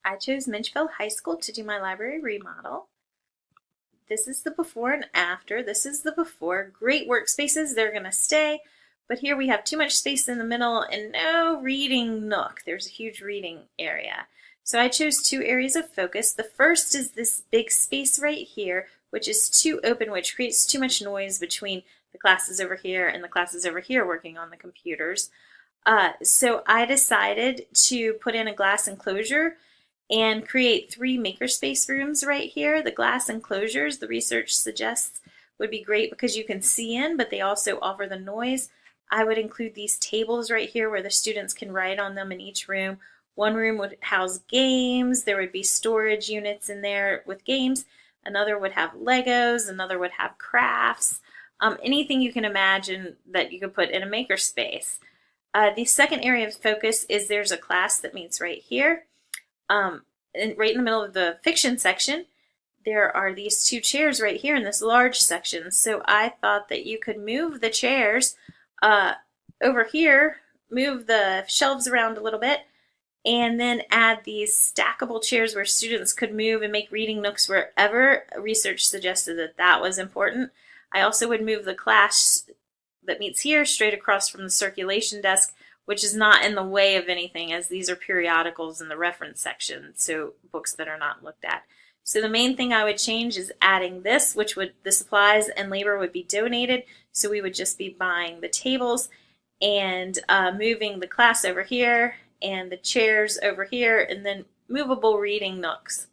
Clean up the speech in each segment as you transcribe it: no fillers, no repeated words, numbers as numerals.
I chose Minchville High School to do my library remodel. This is the before and after. This is the before. Great workspaces, they're going to stay. But here we have too much space in the middle and no reading nook. There's a huge reading area. So I chose two areas of focus. The first is this big space right here, which is too open, which creates too much noise between the classes over here and the classes over here working on the computers. So I decided to put in a glass enclosure and create 3 makerspace rooms right here. The glass enclosures, the research suggests, would be great because you can see in, but they also offer the noise. I would include these tables right here where the students can write on them in each room. One room would house games. There would be storage units in there with games. Another would have Legos. Another would have crafts. Anything you can imagine that you could put in a makerspace. The second area of focus is there's a class that meets right here. And right in the middle of the fiction section, there are these 2 chairs right here in this large section. So I thought that you could move the chairs over here, move the shelves around a little bit, and then add these stackable chairs where students could move and make reading nooks wherever. Research suggested that that was important. I also would move the class that meets here straight across from the circulation desk, which is not in the way of anything, as these are periodicals in the reference section, so books that are not looked at. So the main thing I would change is adding this, which would, the supplies and labor would be donated, so we would just be buying the tables and moving the class over here and the chairs over here, and then movable reading nooks.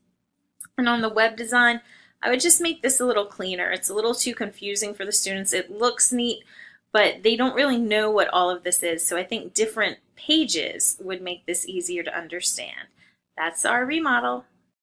And on the web design, I would just make this a little cleaner. It's a little too confusing for the students. It looks neat, but they don't really know what all of this is. So I think different pages would make this easier to understand. That's our remodel.